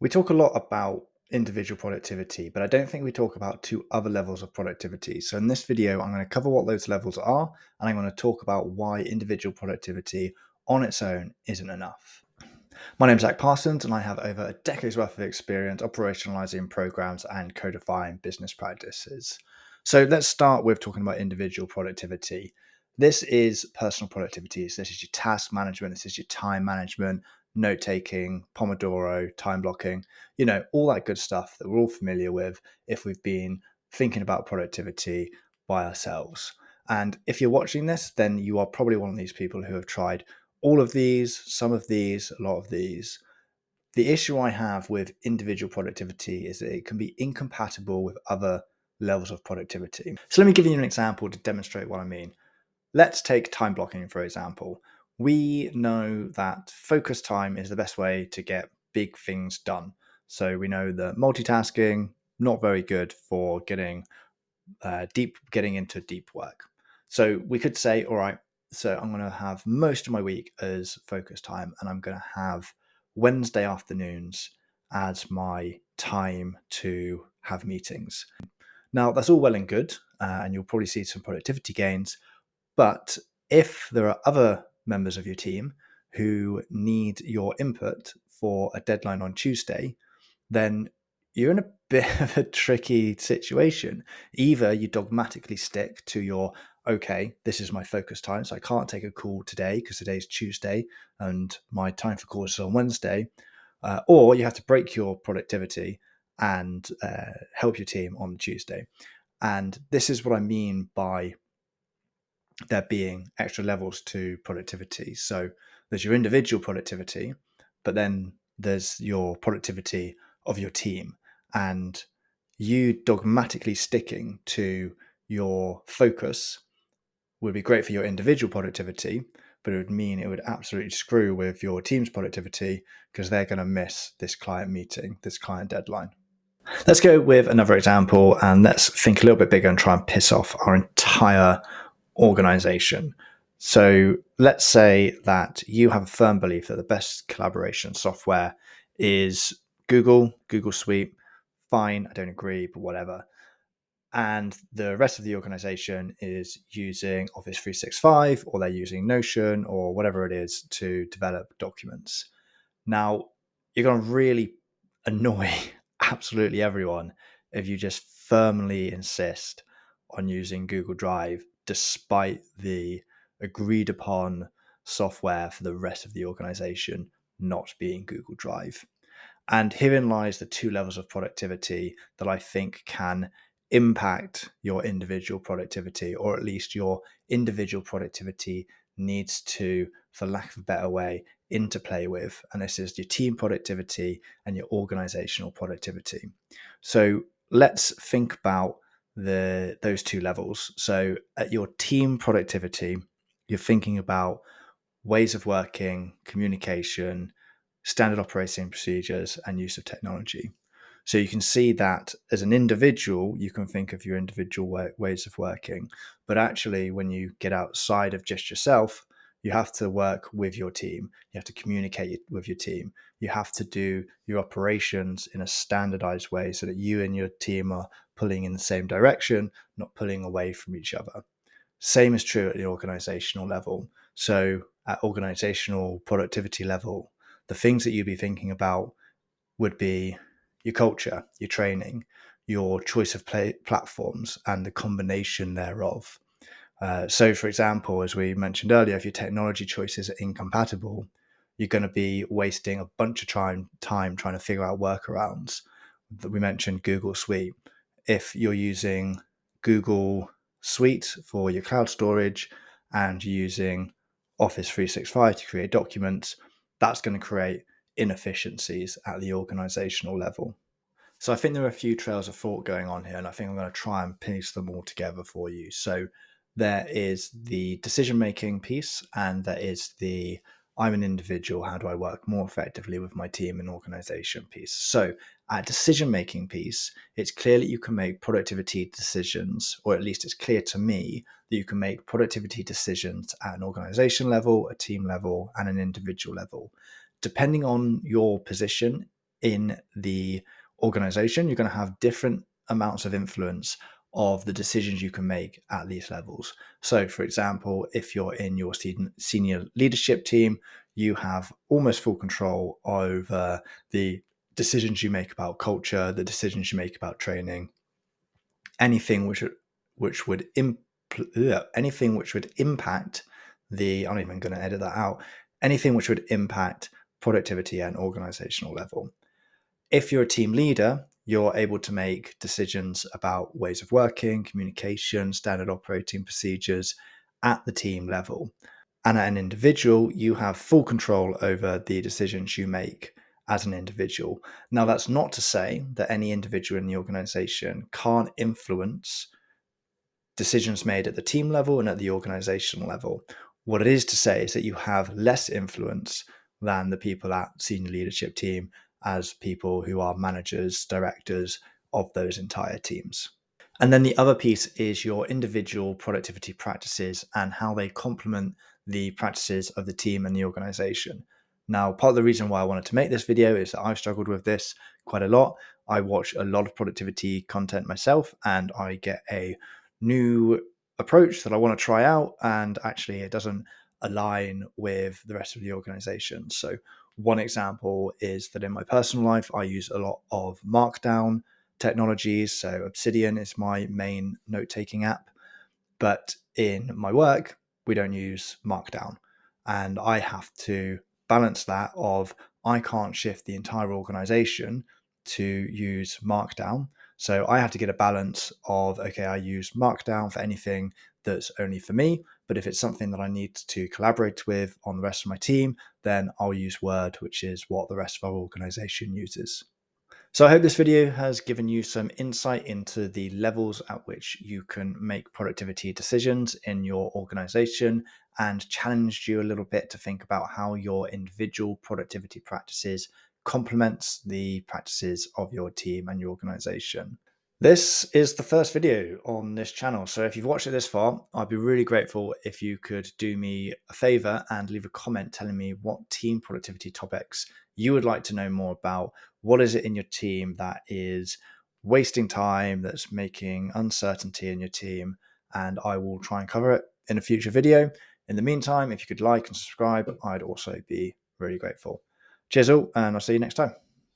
We talk a lot about individual productivity, but I don't think we talk about two other levels of productivity. So in this video, I'm going to cover what those levels are, and I'm going to talk about why individual productivity on its own isn't enough. My name is Zach Parsons, and I have over a decade's worth of experience operationalizing programs and codifying business practices. So let's start with talking about individual productivity. This is personal productivity. So this is your task management, this is your time management, note taking, Pomodoro, time blocking, all that good stuff that we're all familiar with if we've been thinking about productivity by ourselves. And if you're watching this, then you are probably one of these people who have tried all of these, some of these, a lot of these. The issue I have with individual productivity is that it can be incompatible with other levels of productivity. So let me give you an example to demonstrate what I mean. Let's take time blocking, for example. We know that focus time is the best way to get big things done. So we know that multitasking, not very good for getting into deep work. So we could say, all right, so I'm going to have most of my week as focus time, and I'm going to have Wednesday afternoons as my time to have meetings. Now, that's all well and good, and you'll probably see some productivity gains. But if there are other members of your team who need your input for a deadline on Tuesday, then you're in a bit of a tricky situation. Either you dogmatically stick to your, okay, this is my focus time, so I can't take a call today because today's Tuesday and my time for calls is on Wednesday, or you have to break your productivity and help your team on Tuesday. And this is what I mean by there being extra levels to productivity. So there's your individual productivity, but then there's your productivity of your team. And you dogmatically sticking to your focus would be great for your individual productivity, but it would mean it would absolutely screw with your team's productivity because they're going to miss this client meeting, this client deadline. Let's go with another example and let's think a little bit bigger and try and piss off our entire organization. So let's say that you have a firm belief that the best collaboration software is Google Suite. Fine, I don't agree, but whatever. And the rest of the organization is using Office 365 or they're using Notion or whatever it is to develop documents. Now, you're going to really annoy absolutely everyone if you just firmly insist on using Google Drive despite the agreed upon software for the rest of the organization not being Google Drive. And herein lies the two levels of productivity that I think can impact your individual productivity, or at least your individual productivity needs to, for lack of a better way, interplay with. And this is your team productivity and your organizational productivity. So let's think about those two levels. So at your team productivity, you're thinking about ways of working, communication, standard operating procedures, and use of technology. So you can see that as an individual, you can think of your individual ways of working. But actually, when you get outside of just yourself, you have to work with your team. You have to communicate with your team. You have to do your operations in a standardized way so that you and your team are pulling in the same direction, not pulling away from each other. Same is true at the organizational level. So at organizational productivity level, the things that you'd be thinking about would be your culture, your training, your choice of platforms, and the combination thereof. So, for example, as we mentioned earlier, if your technology choices are incompatible, you're going to be wasting a bunch of time trying to figure out workarounds. That we mentioned Google Suite. If you're using Google Suite for your cloud storage and you're using Office 365 to create documents, that's going to create inefficiencies at the organizational level. So I think there are a few trails of thought going on here, and I think I'm going to try and piece them all together for you. So there is the decision making piece, and there is the I'm an individual, how do I work more effectively with my team and organization piece. So at decision making piece, it's clear that you can make productivity decisions, or at least it's clear to me that you can make productivity decisions at an organization level, a team level, and an individual level. Depending on your position in the organization, you're going to have different amounts of influence of the decisions you can make at these levels. So, for example, if you're in your senior leadership team, you have almost full control over the decisions you make about culture, the decisions you make about training, anything which would anything which would impact the. I'm not even going to edit that out. Anything which would impact productivity and organizational level. If you're a team leader, you're able to make decisions about ways of working, communication, standard operating procedures at the team level. And at an individual, you have full control over the decisions you make as an individual. Now, that's not to say that any individual in the organization can't influence decisions made at the team level and at the organizational level. What it is to say is that you have less influence than the people at senior leadership team as people who are managers, directors of those entire teams. And then the other piece is your individual productivity practices and how they complement the practices of the team and the organization. Now, part of the reason why I wanted to make this video is that I've struggled with this quite a lot. I watch a lot of productivity content myself, and I get a new approach that I want to try out, and actually it doesn't align with the rest of the organization. So one example is that in my personal life, I use a lot of Markdown technologies. So Obsidian is my main note-taking app. But in my work, we don't use Markdown. And I have to balance that of I can't shift the entire organization to use Markdown. So I have to get a balance of, okay, I use Markdown for anything that's only for me. But if it's something that I need to collaborate with on the rest of my team, then I'll use Word, which is what the rest of our organization uses. So I hope this video has given you some insight into the levels at which you can make productivity decisions in your organization and challenged you a little bit to think about how your individual productivity practices complements the practices of your team and your organization. This is the first video on this channel, so if you've watched it this far, I'd be really grateful if you could do me a favor and leave a comment telling me what team productivity topics you would like to know more about. What is it in your team that is wasting time, that's making uncertainty in your team, and I will try and cover it in a future video. In the meantime, if you could like and subscribe, I'd also be really grateful. Cheers all, and I'll see you next time.